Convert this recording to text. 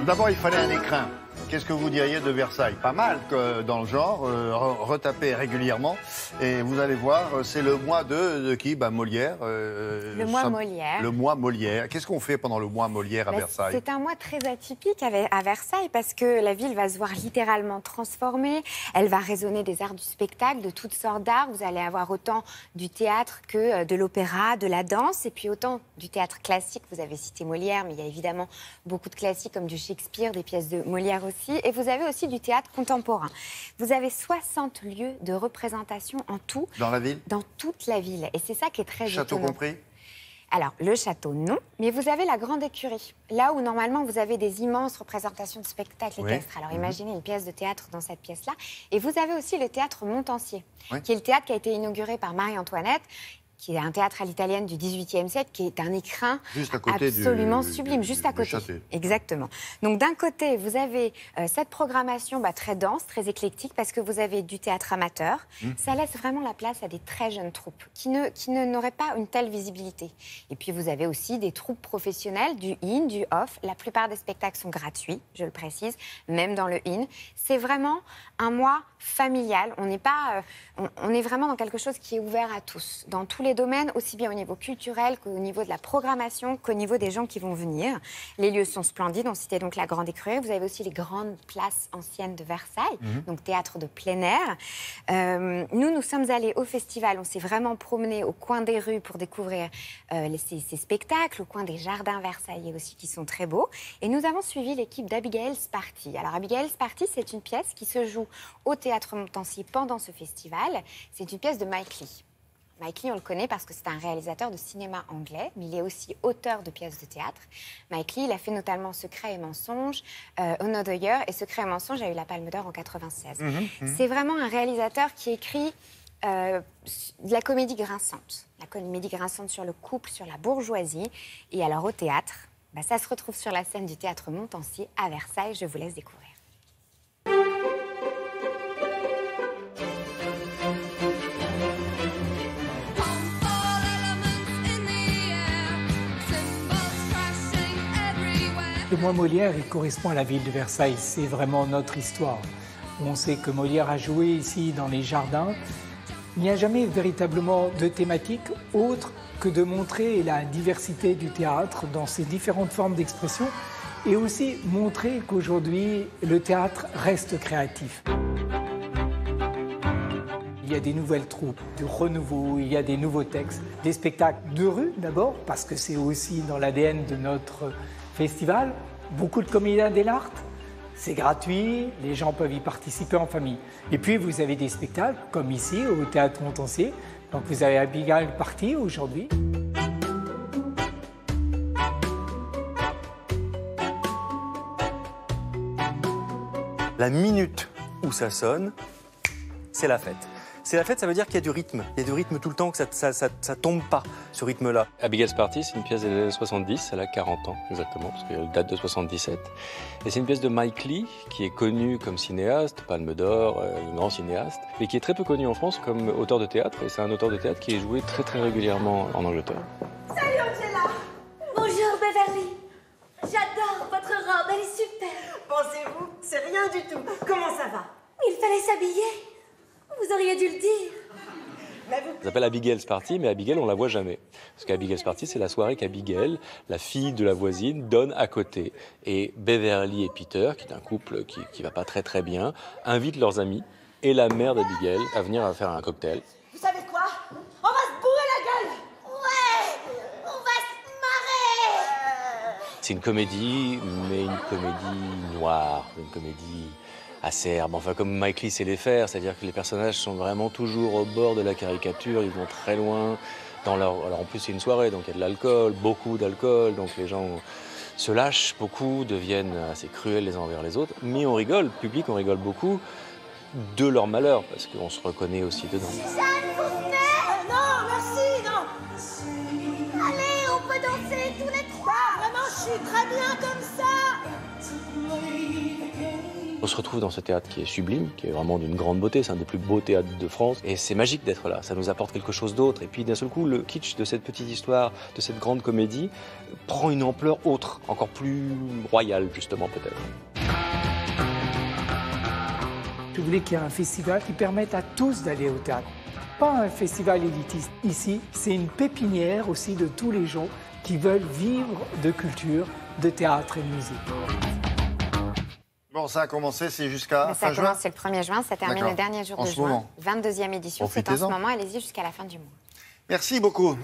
D'abord, il fallait un écrin. Qu'est-ce que vous diriez de Versailles? Pas mal dans le genre, retapé régulièrement. Et vous allez voir, c'est le mois de qui? Molière. Le mois Molière. Le mois Molière. Qu'est-ce qu'on fait pendant le mois Molière à Versailles? C'est un mois très atypique à Versailles parce que la ville va se voir littéralement transformée. Elle va résonner des arts du spectacle, de toutes sortes d'arts. Vous allez avoir autant du théâtre que de l'opéra, de la danse. Et puis autant du théâtre classique. Vous avez cité Molière, mais il y a évidemment beaucoup de classiques comme du Shakespeare, des pièces de Molière aussi. Et vous avez aussi du théâtre contemporain. Vous avez 60 lieux de représentation en tout. Dans la ville? Dans toute la ville. Et c'est ça qui est très Château étonnant. compris? Alors, le château, non. Mais vous avez la grande écurie. Là où, normalement, vous avez des immenses représentations de spectacles équestres. Alors, imaginez une pièce de théâtre dans cette pièce-là. Et vous avez aussi le théâtre Montansier, qui est le théâtre qui a été inauguré par Marie-Antoinette, qui est un théâtre à l'italienne du XVIIIe siècle, qui est un écrin juste à côté absolument sublime, juste à côté. Châtelet. Exactement. Donc d'un côté, vous avez cette programmation très dense, très éclectique, parce que vous avez du théâtre amateur. Ça laisse vraiment la place à des très jeunes troupes qui n'auraient pas une telle visibilité. Et puis vous avez aussi des troupes professionnelles, du in, du off. La plupart des spectacles sont gratuits, je le précise, même dans le in. C'est vraiment un mois familial. On n'est pas, on est vraiment dans quelque chose qui est ouvert à tous, dans tous les domaines, aussi bien au niveau culturel qu'au niveau de la programmation, qu'au niveau des gens qui vont venir. Les lieux sont splendides, on citait donc la Grande Écurie. Vous avez aussi les grandes places anciennes de Versailles, donc théâtre de plein air. Nous sommes allés au festival, on s'est vraiment promené au coin des rues pour découvrir ces spectacles, au coin des jardins versaillais aussi qui sont très beaux. Et nous avons suivi l'équipe d'Abigail's Party. Alors Abigail's Party, c'est une pièce qui se joue au Théâtre Montansier pendant ce festival. C'est une pièce de Mike Leigh. Mike Leigh, on le connaît parce que c'est un réalisateur de cinéma anglais, mais il est aussi auteur de pièces de théâtre. Mike Leigh, il a fait notamment Secret et mensonge, Another Year, et Secret et mensonge a eu la Palme d'Or en 96. C'est vraiment un réalisateur qui écrit de la comédie grinçante. La comédie grinçante sur le couple, sur la bourgeoisie. Et alors au théâtre, ça se retrouve sur la scène du Théâtre Montansier à Versailles. Je vous laisse découvrir. Le mois Molière, il correspond à la ville de Versailles. C'est vraiment notre histoire. On sait que Molière a joué ici dans les jardins. Il n'y a jamais véritablement de thématique autre que de montrer la diversité du théâtre dans ses différentes formes d'expression et aussi montrer qu'aujourd'hui, le théâtre reste créatif. Il y a des nouvelles troupes, du renouveau, il y a des nouveaux textes, des spectacles de rue d'abord, parce que c'est aussi dans l'ADN de notre festival. Beaucoup de comédiens dell'arte, c'est gratuit, les gens peuvent y participer en famille. Et puis vous avez des spectacles, comme ici, au Théâtre Montansier. Donc vous avez Abigail's Party aujourd'hui. La minute où ça sonne, c'est la fête. C'est la fête, ça veut dire qu'il y a du rythme. Il y a du rythme tout le temps, que ça tombe pas, ce rythme-là. Abigail's Party, c'est une pièce des années 70, elle a 40 ans exactement, parce qu'elle date de 77. Et c'est une pièce de Mike Leigh, qui est connu comme cinéaste, Palme d'Or, grand cinéaste, et qui est très peu connu en France comme auteur de théâtre. Et c'est un auteur de théâtre qui est joué très très régulièrement en Angleterre. Salut Angela. Bonjour Beverly. J'adore votre robe, elle est super. Pensez-vous, c'est rien du tout. Comment ça va? Il fallait s'habiller. Vous auriez dû le dire. Ça s'appelle Abigail's Party, mais Abigail, on la voit jamais. Parce qu'Abigail's Party, c'est la soirée qu'Abigail, la fille de la voisine, donne à côté. Et Beverly et Peter, qui est un couple qui va pas très très bien, invitent leurs amis et la mère d'Abigail à venir faire un cocktail. Vous savez quoi? On va se bourrer la gueule. Ouais, on va se marrer. C'est une comédie, mais une comédie noire, une comédie acerbe, enfin comme Mike Leigh sait les faire, c'est-à-dire que les personnages sont vraiment toujours au bord de la caricature, ils vont très loin dans leur... Alors en plus c'est une soirée, donc il y a de l'alcool, beaucoup d'alcool, donc les gens se lâchent beaucoup, deviennent assez cruels les uns envers les autres, mais on rigole, le public, on rigole beaucoup de leur malheur, parce qu'on se reconnaît aussi dedans. Suzanne, vous venez? Non, merci, non. Allez, on peut danser tous les trois. Vraiment, je suis très bien comme ça. On se retrouve dans ce théâtre qui est sublime, qui est vraiment d'une grande beauté, c'est un des plus beaux théâtres de France, et c'est magique d'être là, ça nous apporte quelque chose d'autre. Et puis d'un seul coup, le kitsch de cette petite histoire, de cette grande comédie, prend une ampleur autre, encore plus royale justement peut-être. Je voulais qu'il y ait un festival qui permette à tous d'aller au théâtre. Pas un festival élitiste. Ici, c'est une pépinière aussi de tous les gens qui veulent vivre de culture, de théâtre et de musique. Bon, ça a commencé, c'est jusqu'à Ça fin a juin. commencé le 1er juin, ça termine D'accord. le dernier jour En de ce juin. moment. 22e édition, c'est en ce Profitez-en. moment, allez-y jusqu'à la fin du mois. Merci beaucoup.